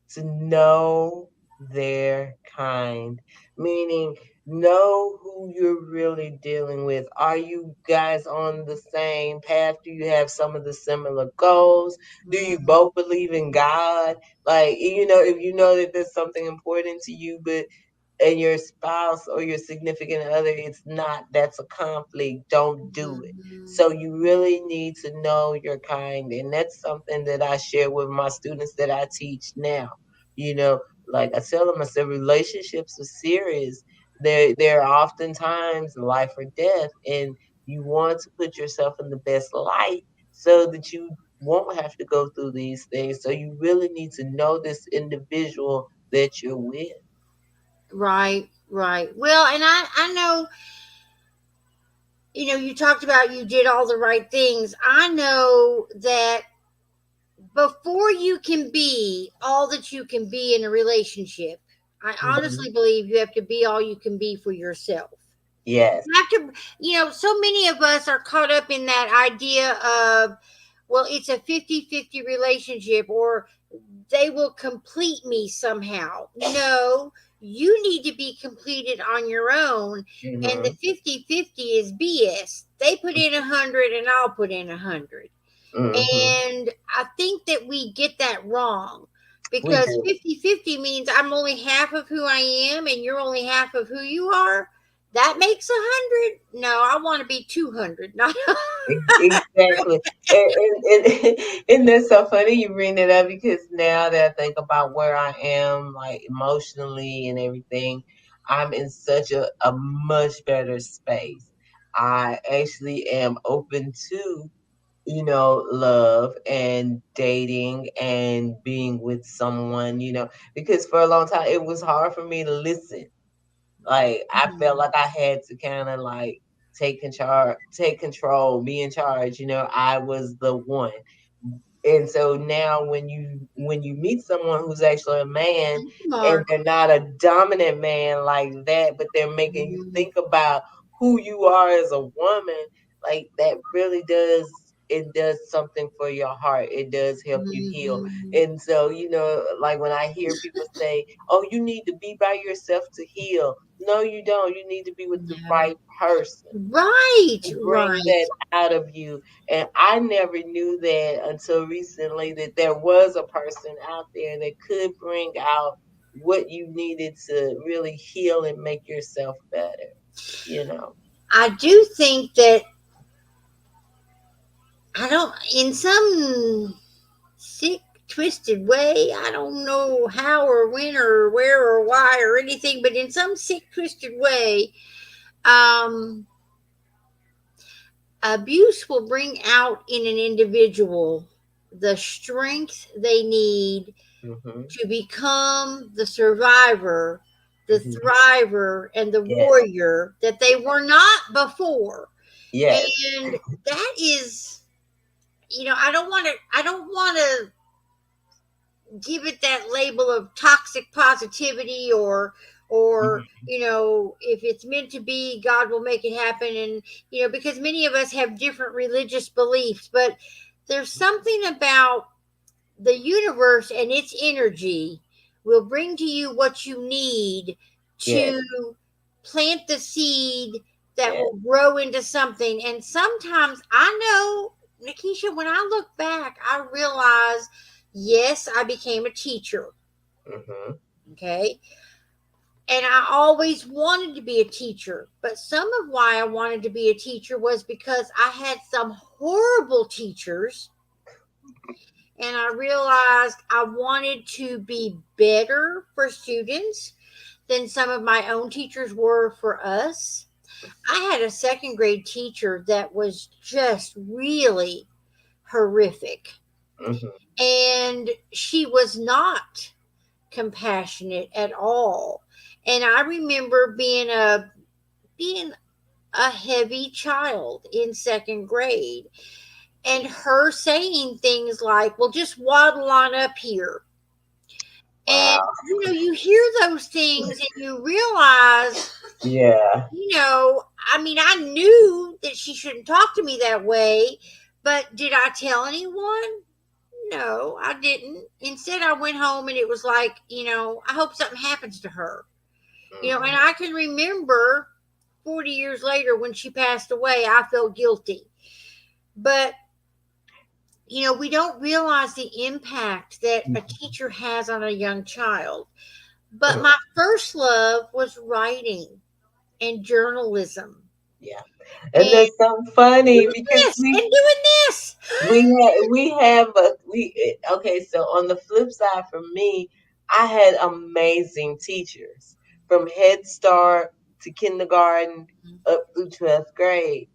S2: to know their kind, meaning know who you're really dealing with. Are you guys on the same path? Do you have some of the similar goals? Do you both believe in God? Like, if you know that there's something important to you, but and your spouse or your significant other, it's not, that's a conflict, don't do it. So you really need to know your kind, and that's something that I share with my students that I teach now. you know like I tell them, I said relationships are serious. They're oftentimes life or death, and you want to put yourself in the best light so that you won't have to go through these things. So you really need to know this individual that you're with.
S1: right, right. Well, and I know, you talked about you did all the right things. I know that before you can be all that you can be in a relationship, I
S2: Mhm.
S1: honestly believe you have to be all you can be for yourself.
S2: Yes.
S1: You have to, so many of us are caught up in that idea of, well, it's a 50-50 relationship, or they will complete me somehow. No, you need to be completed on your own. And the
S2: Mhm.
S1: 50-50 is BS. They put in 100 and I'll put in 100.
S2: Mhm.
S1: And I think that we get that wrong,
S2: We
S1: because
S2: do.
S1: 50-50 means I'm only half of who I am and you're only half of who you are. That makes 100. No, I want to be 200, not
S2: Exactly. And and that's so funny you bring that up, because now that I think about where I am, like emotionally and everything, I'm in such a much better space. I actually am open to, love and dating and being with someone, because for a long time it was hard for me to listen. Like, I felt
S1: Mhm.
S2: like I had to kind of like take control, be in charge. I was the one. And so now when you meet someone who's actually a man, and
S1: Mark.
S2: they're not a dominant man like that, but they're making you
S1: Mhm.
S2: think about who you are as a woman, like that really does something for your heart. It does help you heal.
S1: Mhm.
S2: And so, like when I hear people say, "Oh, you need to be by yourself to heal." No, you don't. You need to be with the
S1: No.
S2: right person
S1: Right,
S2: to bring
S1: right.
S2: that out of you. And I never knew that until recently, that there was a person out there that could bring out what you needed to really heal and make yourself better, you know.
S1: I do think that I don't, in some sick, twisted way, I don't know how or when or where or why or anything, but in some sick, twisted way, um, abuse will bring out in an individual the strength they need
S2: Hmm.
S1: to become the survivor, the
S2: Hmm.
S1: thriver, and the
S2: Yes.
S1: warrior that they were not before.
S2: Yes.
S1: And that is, I don't want to give it that label of toxic positivity, or
S2: Hmm.
S1: if it's meant to be, God will make it happen. And because many of us have different religious beliefs, but there's something about the universe and its energy will bring to you what you need
S2: Yes.
S1: to plant the seed that
S2: Yes.
S1: will grow into something. And sometimes I know, Naykishia, when I look back, I realize, yes, I became a teacher.
S2: Hmm.
S1: Okay. And I always wanted to be a teacher. But some of why I wanted to be a teacher was because I had some horrible teachers, and I realized I wanted to be better for students than some of my own teachers were for us. I had a second grade teacher that was just really horrific,
S2: Hmm.
S1: and she was not compassionate at all. And I remember being a heavy child in second grade, and her saying things like, "Well, just waddle on up here." And
S2: Wow.
S1: you hear those things and you realize,
S2: Yeah.
S1: I mean, I knew that she shouldn't talk to me that way, but did I tell anyone? No, I didn't. Instead, I went home and it was like, I hope something happens to her. And
S2: Hmm.
S1: I can remember 40 years later when she passed away, I felt guilty. But we don't realize the impact that a teacher has on a young child. But my first love was writing and journalism
S2: Yeah. And
S1: and
S2: that's so funny,
S1: doing
S2: because
S1: this and doing this.
S2: okay, so on the flip side for me, I had amazing teachers from Head Start to kindergarten up through 12th grade.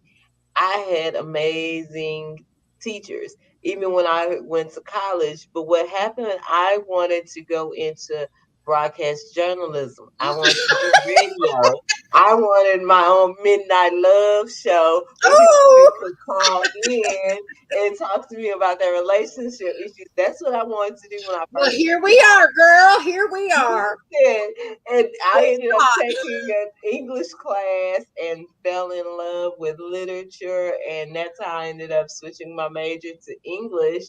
S2: I had amazing teachers, even when I went to college. But what happened, I wanted to go into broadcast journalism. I wanted to do radio. I wanted my own midnight love show where people
S1: Oh,
S2: could call in and talk to me about their relationship issues. That's what I wanted to do when I
S1: Well,
S2: first
S1: here
S2: started.
S1: we are, girl. Here we are.
S2: And, and I
S1: It's
S2: ended up
S1: hot.
S2: taking an English class and fell in love with literature, and that's how I ended up switching my major to English.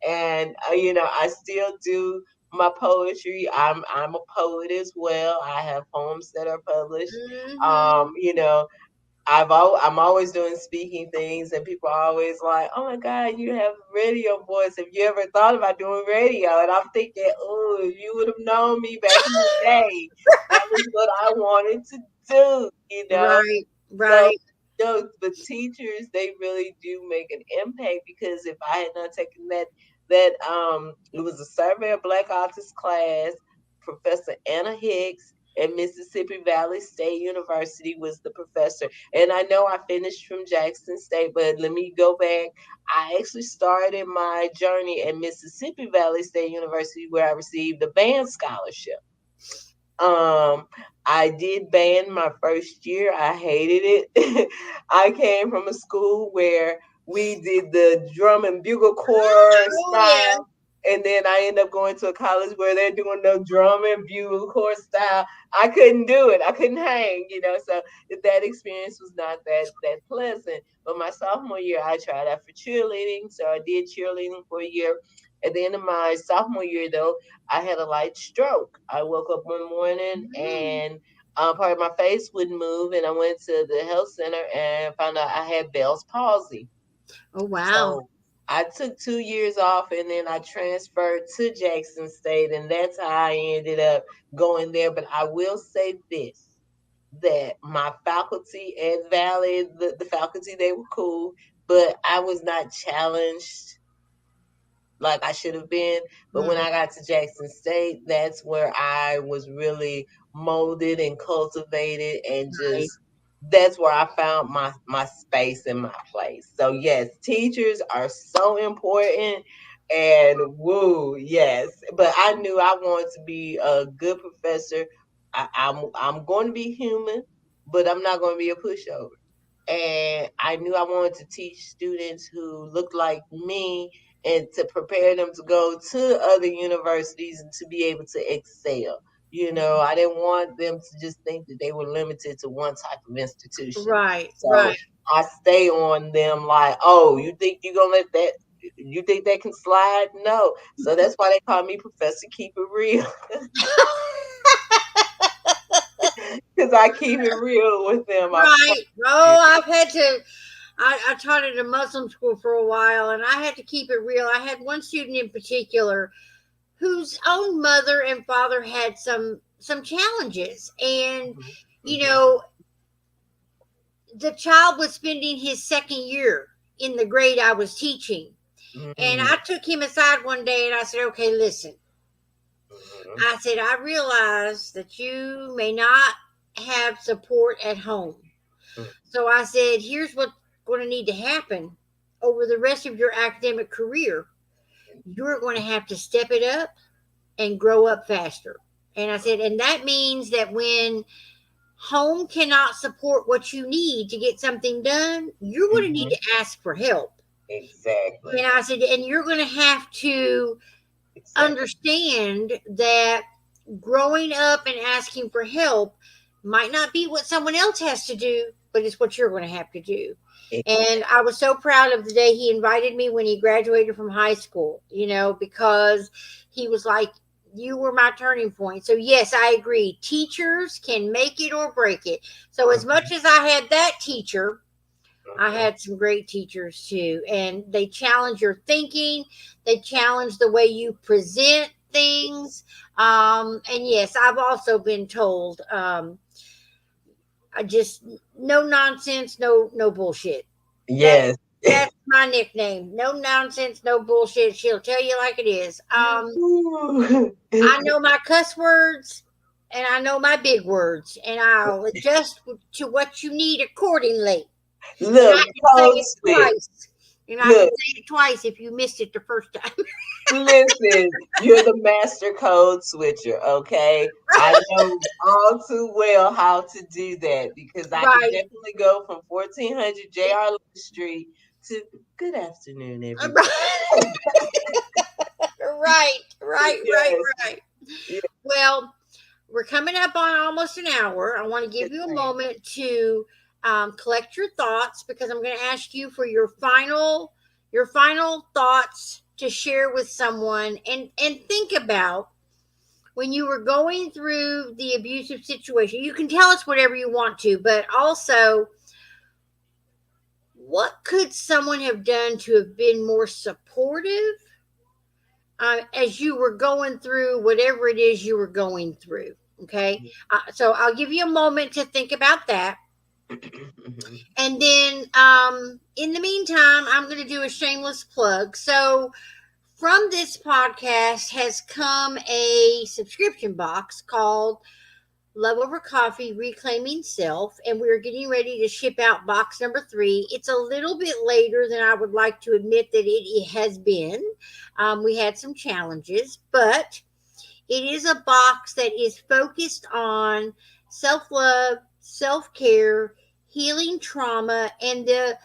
S2: And I still do my poetry. I'm a poet as well. I have poems that are published.
S1: Hmm.
S2: You know, I'm always doing speaking things, and people are always like, "Oh my God, you have radio voice. Have you ever thought about doing radio?" And I'm thinking, "Oh, if you would have known me back in the day, that was what I wanted to do."
S1: Right,
S2: So,
S1: right,
S2: the teachers, they really do make an impact, because if I had not taken that it was a survey of black authors class. Professor Anna Hicks at Mississippi Valley State University was the professor. And I know I finished from Jackson State, but let me go back. I actually started my journey at Mississippi Valley State University, where I received a band scholarship. Um, I did band my first year. I hated it. I came from a school where we did the drum and bugle corps
S1: oh yeah.
S2: style, and then I ended up going to a college where they're doing the drum and bugle corps style. I couldn't do it. I couldn't hang. So that experience was not that pleasant. But my sophomore year, I tried out for cheerleading, so I did cheerleading for a year. At the end of my sophomore year, though, I had a light stroke. I woke up one morning
S1: Mm.
S2: and part of my face wouldn't move, and I went to the health center and found out I had Bell's palsy.
S1: Oh wow.
S2: So I took 2 years off, and then I transferred to Jackson State, and that's how I ended up going there. But I will say this, that my faculty at Valley, the faculty, they were cool, but I was not challenged like I should have been. But when
S1: Mm,
S2: I got to Jackson State, that's where I was really molded and cultivated, and
S1: right.
S2: just that's where I found my space and my place. So yes, teachers are so important, and woo, yes. But I knew I wanted to be a good professor. I'm going to be human, but I'm not going to be a pushover. And I knew I wanted to teach students who looked like me, and to prepare them to go to other universities and to be able to excel. I didn't want them to just think that they were limited to one type of institution.
S1: Right, right.
S2: So I stay on them like, oh, you think you're gonna let that? You think that can slide? No. So that's why they call me Professor Keep It Real, because I keep it real with them. I
S1: Right.
S2: promise
S1: Oh, I've had to. I taught at a Muslim school for a while, and I had to keep it real. I had one student in particular whose own mother and father had some challenges, and
S2: you.
S1: you
S2: Mhm,
S1: know the child was spending his second year in the grade I was teaching, and
S2: mhm,
S1: I took him aside one day and I said, "Okay, listen."
S2: mhm,
S1: I said, "I realize that you may not have support at home.
S2: mhm,
S1: So I said, here's what's going to need to happen over the rest of your academic career. You're going to have to step it up and grow up faster." And I said, and that means that when home cannot support what you need to get something done, you're going to need
S2: mhm.
S1: to ask for help.
S2: Exactly.
S1: And I said, and you're going to have to
S2: Exactly.
S1: understand that growing up and asking for help might not be what someone else has to do, but it's what you're going to have to do. And I was so proud of the day he invited me when he graduated from high school, because he was like, "You were my turning point." So, yes, I agree. Teachers can make it or break it. So, as
S2: Mhm,
S1: much as I had that teacher, I
S2: mhm.
S1: had some great teachers too, and they challenge your thinking. They challenge the way you present things. And yes, I've also been told, I just no nonsense, no bullshit. That
S2: Yes.
S1: that's my nickname. No nonsense, no bullshit. She'll tell you like it is.
S2: Ooh.
S1: I know my cuss words and I know my big words, and I'll adjust to what you need accordingly. And I
S2: Look,
S1: can say
S2: code
S1: it
S2: switch.
S1: twice. And I can
S2: Look,
S1: say it twice if you missed it the first time.
S2: listen, you're the master code switcher, okay? I know all too well how to do that, because I could
S1: Right.
S2: definitely go from 1400 J.R. Street to good afternoon, everybody.
S1: Right, right, right, right,
S2: Yes,
S1: right.
S2: yes,
S1: Well, we're coming up on almost an hour. I want to give
S2: yes,
S1: you a
S2: ma'am.
S1: moment to collect your thoughts because I'm going to ask you for your final thoughts to share with someone and think about when you were going through the abusive situation. You can tell us whatever you want to, but also what could someone have done to have been more supportive as you were going through whatever it is you were going through. Okay. So I'll give you a moment to think about that. And then in the meantime, I'm going to do a shameless plug. So from this podcast has come a subscription box called Love Over Coffee Reclaiming Self, and we're getting ready to ship out box number 3. It's a little bit later than I would like to admit that it has been. We had some challenges, but it is a box that is focused on self love, self care, healing trauma, and the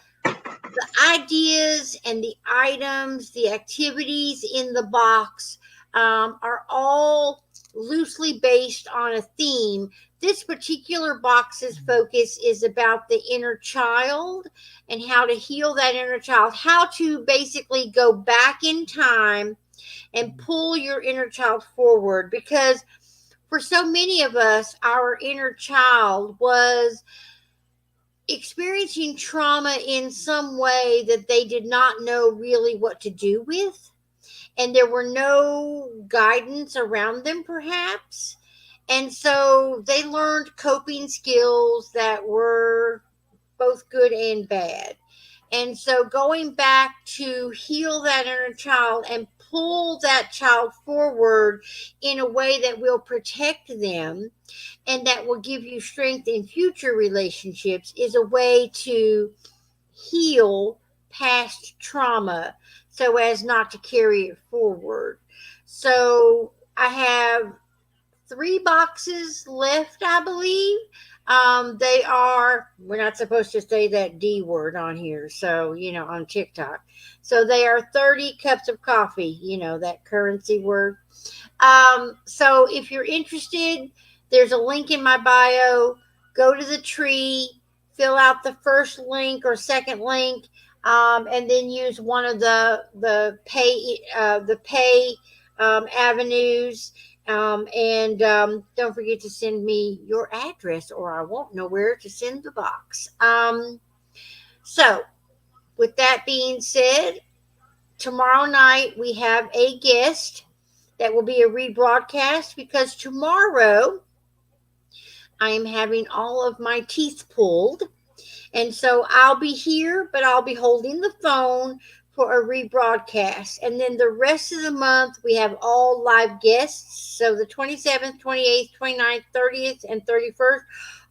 S1: ideas and the items, the activities in the box are all loosely based on a theme. This particular box's focus is about the inner child and how to heal that inner child, how to basically go back in time and pull your inner child forward. Because for so many of us, our inner child was experiencing trauma in some way that they did not know really what to do with, and there were no guidance around them, perhaps. And so they learned coping skills that were both good and bad. And so going back to heal that inner child and pull that child forward in a way that will protect them and that will give you strength in future relationships is a way to heal past trauma so as not to carry it forward. So I have 3 boxes left, I believe. They are, we're not supposed to say that D word on here, so, on TikTok. So they are 30 cups of coffee, that currency word. So if you're interested, there's a link in my bio. Go to the tree, fill out the first link or second link, and then use one of the pay avenues. And don't forget to send me your address, or I won't know where to send the box. So, with that being said, tomorrow night we have a guest that will be a rebroadcast because tomorrow I am having all of my teeth pulled. And so I'll be here, but I'll be holding the phone for a rebroadcast. And then the rest of the month, we have all live guests. So the 27th, 28th, 29th, 30th, and 31st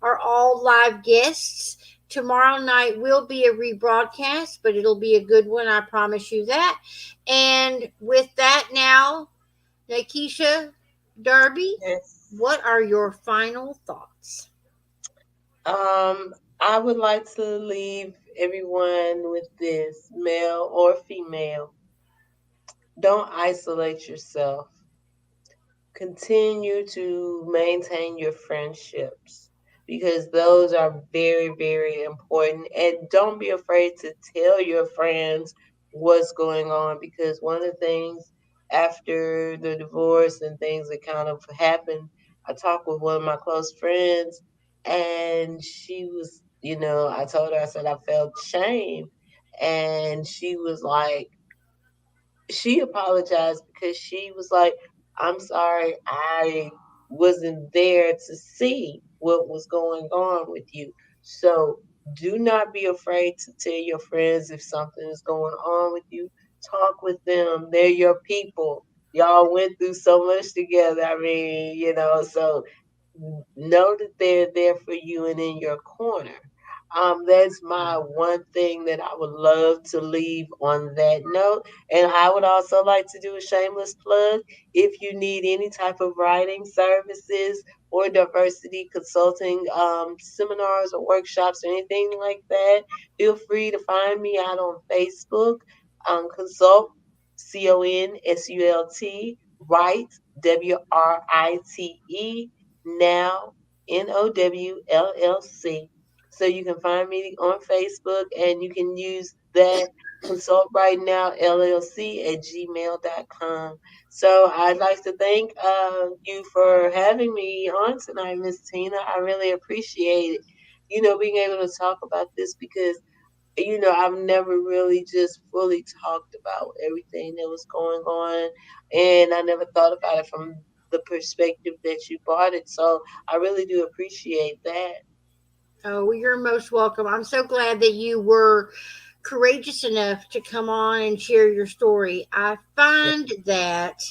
S1: are all live guests. Tomorrow night will be a rebroadcast, but it'll be a good one. I promise you that. And with that, now, Naykishia Darby,
S2: Yes.
S1: what are your final thoughts?
S2: I would like to leave everyone with this, male or female. Don't isolate yourself. Continue to maintain your friendships because those are very, very important. And don't be afraid to tell your friends what's going on because one of the things after the divorce and things that kind of happened, I talked with one of my close friends and she was, I told her, I said, I felt shame. And she was like, she apologized because she was like, I'm sorry, I wasn't there to see what was going on with you. So do not be afraid to tell your friends if something is going on with you. Talk with them. They're your people. Y'all went through so much together. I mean, so know that they're there for you and in your corner. That's my one thing that I would love to leave on that note. And I would also like to do a shameless plug. If you need any type of writing services or diversity consulting seminars or workshops or anything like that, feel free to find me out on Facebook. Consult, CONSULT, Write, WRITE, Now, NOWLLC. So you can find me on Facebook and you can use that consult right now LLC at gmail.com. So I'd like to thank you for having me on tonight, Miss Tina. I really appreciate it. Being able to talk about this because I've never really just fully talked about everything that was going on, and I never thought about it from the perspective that you brought it. So I really do appreciate that.
S1: Oh, well, you're most welcome. I'm so glad that you were courageous enough to come on and share your story. I
S2: Yeah.
S1: find that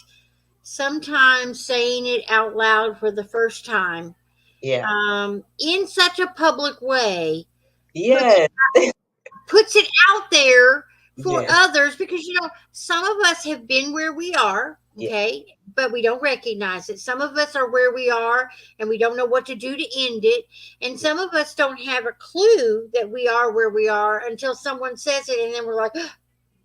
S1: sometimes saying it out loud for the first time,
S2: Yeah.
S1: in such a public way, puts
S2: Yes.
S1: puts it out there for
S2: Yes.
S1: others, because some of us have been where we are,
S2: Yeah.
S1: okay, but we don't recognize it. Some of us are where we are and we don't know what to do to end it, and some of us don't have a clue that we are where we are until someone says it, and then we're like,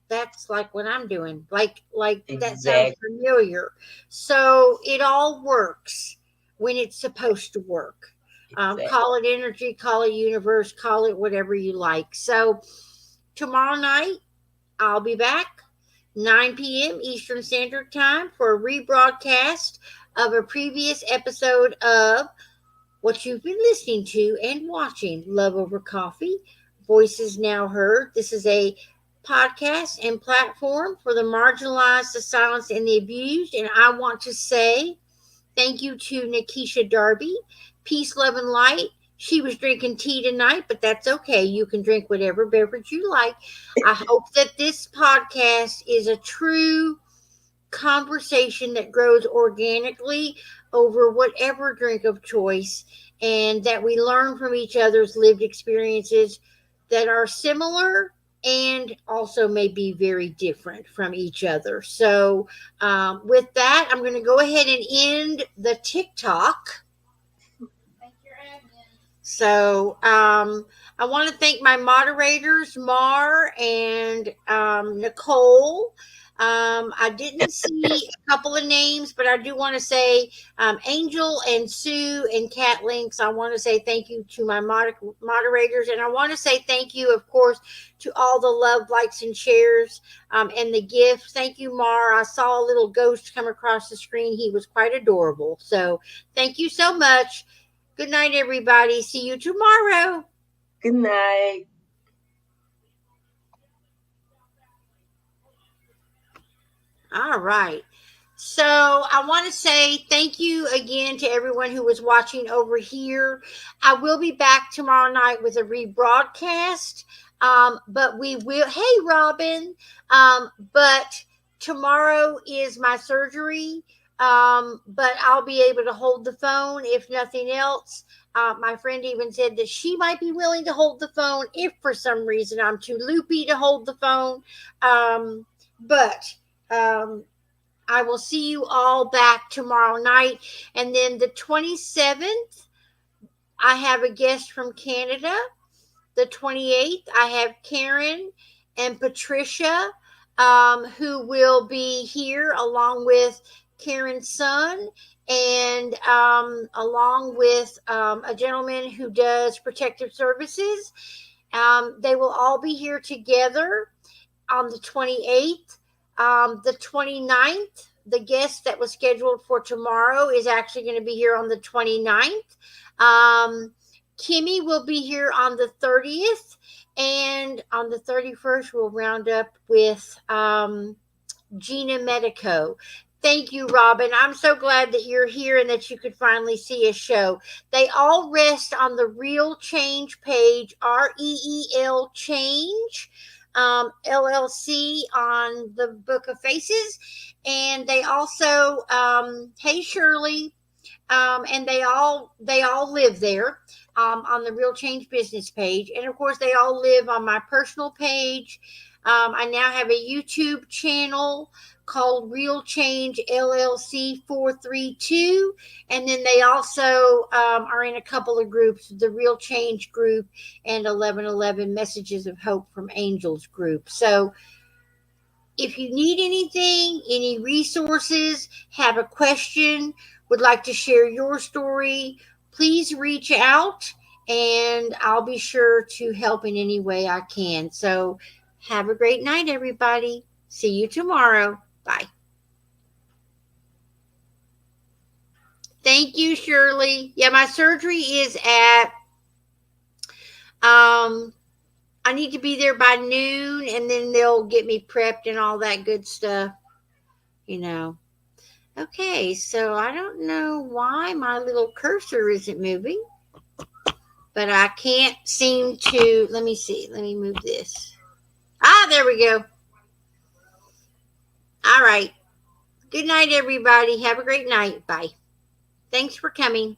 S1: that's like what I'm doing. Like that sounds
S2: Exactly.
S1: familiar. So it all works when it's supposed to work.
S2: Exactly.
S1: Call it energy, call it universe, call it whatever you like. So tomorrow night I'll be back 9 p.m. Eastern Standard Time for a rebroadcast of a previous episode of what you've been listening to and watching, Love Over Coffee, Voices Now Heard. This is a podcast and platform for the marginalized, the silenced, and the abused. And I want to say thank you to Naykishia Darby. Peace, love, and light. She was drinking tea tonight, but that's okay. You can drink whatever beverage you like. I hope that this podcast is a true conversation that grows organically over whatever drink of choice, and that we learn from each other's lived experiences that are similar and also may be very different from each other. So, with that, I'm going to go ahead and end the TikTok. So I want to thank my moderators, Mar and Nicole. I didn't see a couple of names, but I do want to say Angel and Sue and Cat Links. I want to say thank you to my moderators. And I want to say thank you, of course, to all the love, likes, and shares and the gifts. Thank you, Mar. I saw a little ghost come across the screen. He was quite adorable. So thank you so much. Good night, everybody. See you tomorrow.
S2: Good night.
S1: All right. So I want to say thank you again to everyone who was watching over here. I will be back tomorrow night with a rebroadcast. But we will. Hey, Robin. But tomorrow is my surgery. But I'll be able to hold the phone if nothing else. My friend even said that she might be willing to hold the phone if for some reason I'm too loopy to hold the phone. But um, I will see you all back tomorrow night. And then the 27th, I have a guest from Canada. The 28th, I have Karen and Patricia, who will be here along with Karen's son and along with a gentleman who does protective services. They will all be here together on the 28th. The 29th, the guest that was scheduled for tomorrow is actually going to be here on the 29th. Kimmy will be here on the 30th. And on the 31st, we'll round up with Gina Medico. Thank you, Robin. I'm so glad that you're here and that you could finally see a show. They all rest on the Real Change page, REEL Change, LLC on the Book of Faces. And they also, hey, Shirley, and they all live there on the Real Change business page, and of course they all live on my personal page. I now have a YouTube channel called Real Change LLC 432. And then they also are in a couple of groups, the Real Change group and 1111 Messages of Hope from Angels group. So if you need anything, any resources, have a question, would like to share your story, please reach out and I'll be sure to help in any way I can. So, have a great night, everybody. See you tomorrow. Bye. Thank you, Shirley. Yeah, my surgery is at I need to be there by noon and then they'll get me prepped and all that good stuff, you know. Okay, so I don't know why my little cursor isn't moving, but I can't seem to. Let me see. Let me move this. Ah, there we go. All right. Good night, everybody. Have a great night. Bye. Thanks for coming.